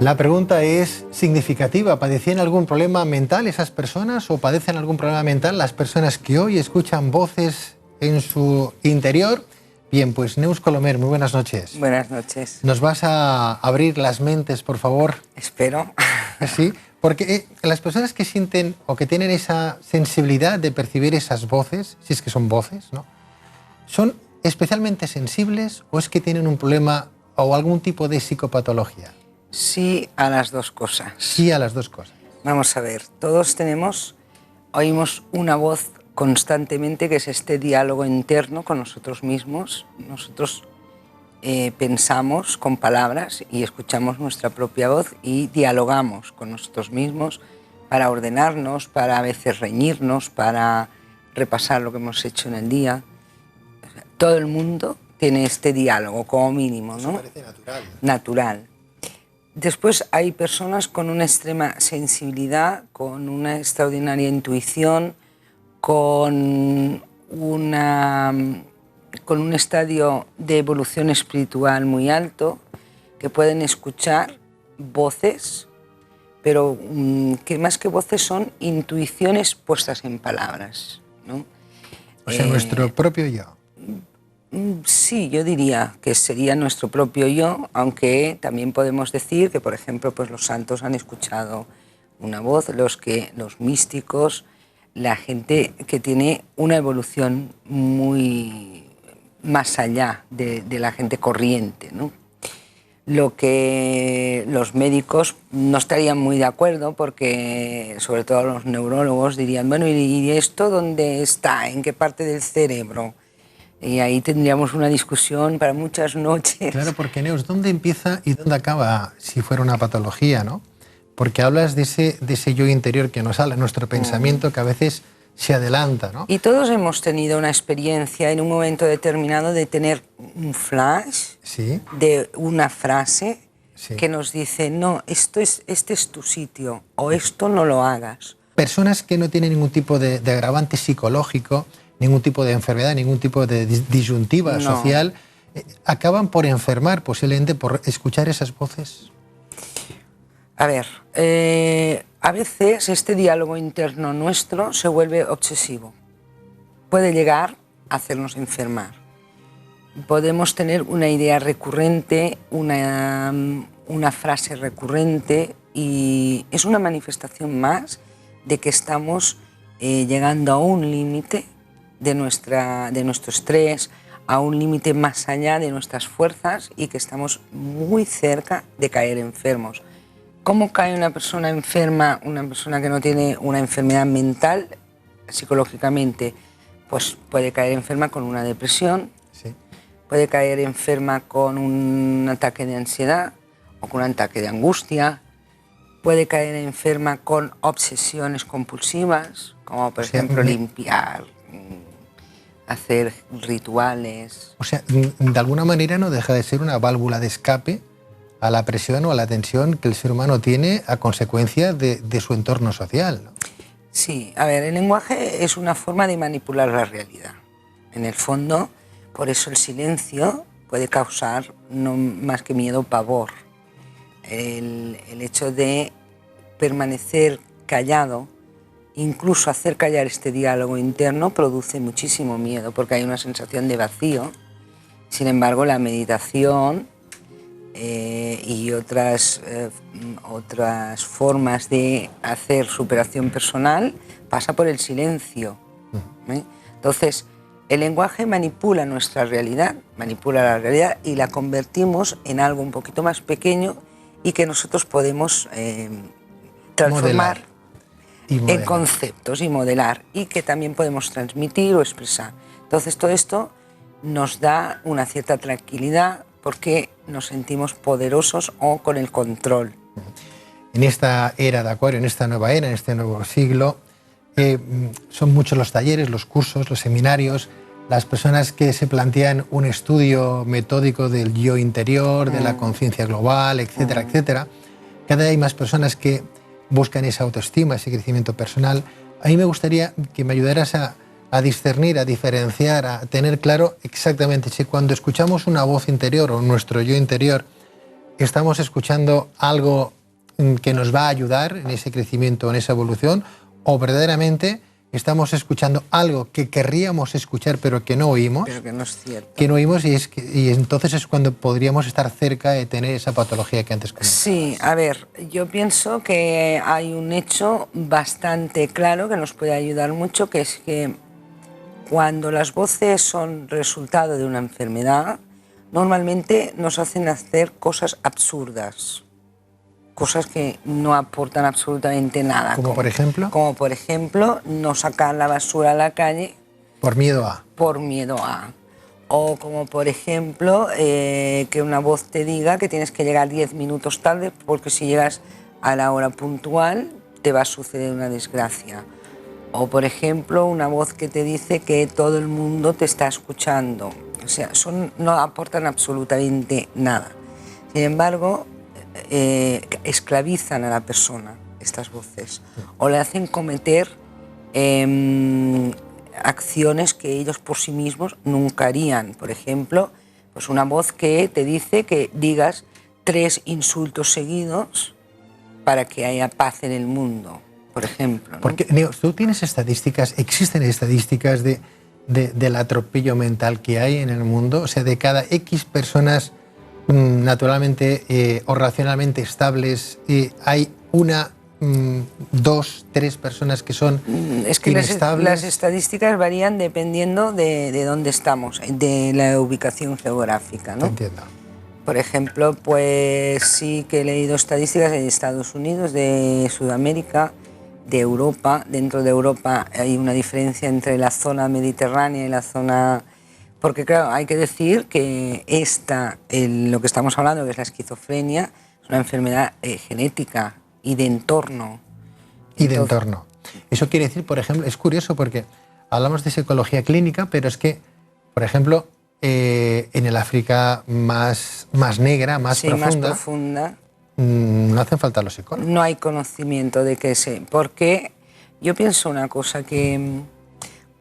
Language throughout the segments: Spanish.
La pregunta es significativa. ¿Padecían algún problema mental esas personas o padecen algún problema mental las personas que hoy escuchan voces en su interior? Bien, pues Neus Colomer, muy buenas noches. Buenas noches. ¿Nos vas a abrir las mentes, por favor? Espero. Sí, porque las personas que sienten o que tienen esa sensibilidad de percibir esas voces, si es que son voces, ¿no? ¿Son especialmente sensibles o es que tienen un problema o algún tipo de psicopatología? Sí a las dos cosas. Sí a las dos cosas. Vamos a ver, todos oímos una voz constantemente, que es este diálogo interno con nosotros mismos. Nosotros pensamos con palabras y escuchamos nuestra propia voz y dialogamos con nosotros mismos para ordenarnos, para a veces reñirnos, para repasar lo que hemos hecho en el día. Todo el mundo tiene este diálogo como mínimo, ¿no? Eso parece natural. Natural. Después hay personas con una extrema sensibilidad, con una extraordinaria intuición, con un estadio de evolución espiritual muy alto, que pueden escuchar voces, pero que más que voces son intuiciones puestas en palabras, ¿no? O sea, nuestro propio yo. Sí, yo diría que sería nuestro propio yo, aunque también podemos decir que, por ejemplo, pues los santos han escuchado una voz, los místicos, la gente que tiene una evolución muy más allá de la gente corriente, ¿no? Lo que los médicos no estarían muy de acuerdo, porque sobre todo los neurólogos dirían, bueno, ¿y esto dónde está? ¿En qué parte del cerebro? Y ahí tendríamos una discusión para muchas noches. Claro, porque Neus, ¿dónde empieza y dónde acaba si fuera una patología, no? Porque hablas de ese yo interior que nos habla, nuestro pensamiento que a veces se adelanta, ¿no? Y todos hemos tenido una experiencia en un momento determinado de tener un flash, ¿sí?, de una frase, sí, que nos dice, no, este es tu sitio, o esto no lo hagas. Personas que no tienen ningún tipo de agravante psicológico, ningún tipo de enfermedad, ningún tipo de disyuntiva social, acaban por enfermar posiblemente por escuchar esas voces. A ver, a veces este diálogo interno nuestro se vuelve obsesivo. Puede llegar a hacernos enfermar. Podemos tener una idea recurrente, una frase recurrente, y es una manifestación más de que estamos llegando a un límite de nuestro estrés, a un límite más allá de nuestras fuerzas, y que estamos muy cerca de caer enfermos. ¿Cómo cae una persona enferma, una persona que no tiene una enfermedad mental, psicológicamente? Pues puede caer enferma con una depresión, sí, puede caer enferma con un ataque de ansiedad o con un ataque de angustia, puede caer enferma con obsesiones compulsivas, como por ejemplo limpiar, hacer rituales. O sea, de alguna manera no deja de ser una válvula de escape a la presión o a la tensión que el ser humano tiene a consecuencia de su entorno social, ¿no? Sí, a ver, el lenguaje es una forma de manipular la realidad. En el fondo, por eso el silencio puede causar no más que miedo, pavor. El hecho de permanecer callado, incluso hacer callar este diálogo interno, produce muchísimo miedo, porque hay una sensación de vacío. Sin embargo, la meditación y otras formas de hacer superación personal pasa por el silencio. Entonces, el lenguaje manipula nuestra realidad, manipula la realidad y la convertimos en algo un poquito más pequeño y que nosotros podemos transformar en conceptos y modelar, y que también podemos transmitir o expresar. Entonces, todo esto nos da una cierta tranquilidad porque nos sentimos poderosos o con el control. En esta era de Acuario, en esta nueva era, en este nuevo siglo, son muchos los talleres, los cursos, los seminarios, las personas que se plantean un estudio metódico del yo interior, de la conciencia global, etcétera, etcétera. Cada vez hay más personas que buscan esa autoestima, ese crecimiento personal. A mí me gustaría que me ayudaras a discernir, a diferenciar, a tener claro exactamente si cuando escuchamos una voz interior o nuestro yo interior estamos escuchando algo que nos va a ayudar en ese crecimiento, en esa evolución, o verdaderamente estamos escuchando algo que querríamos escuchar pero que no oímos. Pero que no es cierto. Que no oímos y entonces es cuando podríamos estar cerca de tener esa patología que antes comentaba. Sí, a ver, yo pienso que hay un hecho bastante claro que nos puede ayudar mucho, que es que cuando las voces son resultado de una enfermedad, normalmente nos hacen hacer cosas absurdas, cosas que no aportan absolutamente nada. ¿Como por ejemplo? Como por ejemplo, no sacar la basura a la calle. Por miedo a. Por miedo a. O como por ejemplo, que una voz te diga que tienes que llegar 10 minutos tarde porque si llegas a la hora puntual te va a suceder una desgracia. O por ejemplo, una voz que te dice que todo el mundo te está escuchando. O sea, no aportan absolutamente nada. Sin embargo, esclavizan a la persona, estas voces, o le hacen cometer acciones que ellos por sí mismos nunca harían. Por ejemplo, pues una voz que te dice que digas 3 insultos seguidos para que haya paz en el mundo, por ejemplo, ¿no? Porque, Neus, ¿tú tienes estadísticas, existen estadísticas del atropello mental que hay en el mundo? O sea, de cada X personas naturalmente o racionalmente estables, hay una, 2, 3 personas que son es que inestables. las estadísticas varían dependiendo de dónde estamos, de la ubicación geográfica, ¿no? Entiendo. Por ejemplo, pues sí que he leído estadísticas de Estados Unidos, de Sudamérica, de Europa. Dentro de Europa hay una diferencia entre la zona mediterránea y la zona... Porque claro, hay que decir que lo que estamos hablando, que es la esquizofrenia, es una enfermedad genética y de entorno. Y de entorno. Eso quiere decir, por ejemplo, es curioso porque hablamos de psicología clínica, pero es que, por ejemplo, en el África más negra, más profunda, no hacen falta los psicólogos. No hay conocimiento de que porque yo pienso una cosa, que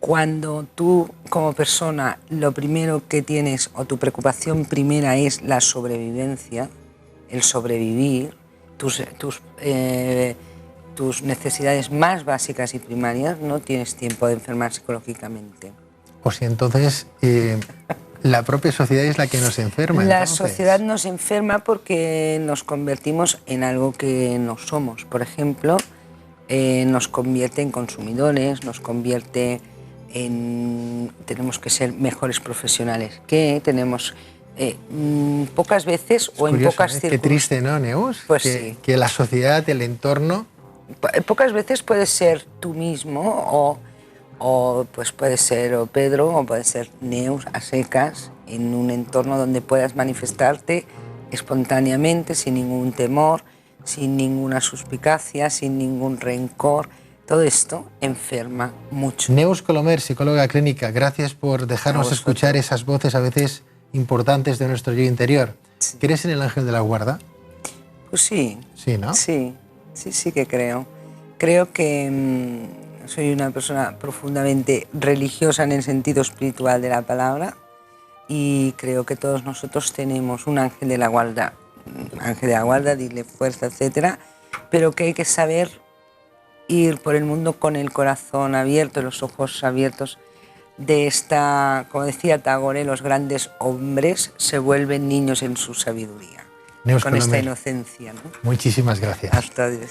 cuando tú como persona lo primero que tienes o tu preocupación primera es la sobrevivencia, el sobrevivir, tus necesidades más básicas y primarias, no tienes tiempo de enfermar psicológicamente. O si entonces la propia sociedad es la que nos enferma. La sociedad nos enferma porque nos convertimos en algo que no somos. Por ejemplo, nos convierte en consumidores, nos convierte en... Tenemos que ser mejores profesionales, que tenemos... pocas veces o en pocas circunstancias. Qué triste, ¿no, Neus? Pues sí. Que la sociedad, el entorno... Pocas veces puedes ser tú mismo o pues puede ser o Pedro o puede ser Neus a secas en un entorno donde puedas manifestarte espontáneamente, sin ningún temor, sin ninguna suspicacia, sin ningún rencor. Todo esto enferma mucho. Neus Colomer, psicóloga clínica, gracias por dejarnos escuchar esas voces a veces importantes de nuestro yo interior. Sí. ¿Crees en el ángel de la guarda? Pues sí. Sí, ¿no? Sí, sí que creo. Creo que soy una persona profundamente religiosa en el sentido espiritual de la palabra y creo que todos nosotros tenemos un ángel de la guarda, dile fuerza, etcétera, pero que hay que saber ir por el mundo con el corazón abierto, los ojos abiertos de esta, como decía Tagore, los grandes hombres se vuelven niños en su sabiduría, Neus con Colomer, esta inocencia, ¿no? Muchísimas gracias. Hasta luego.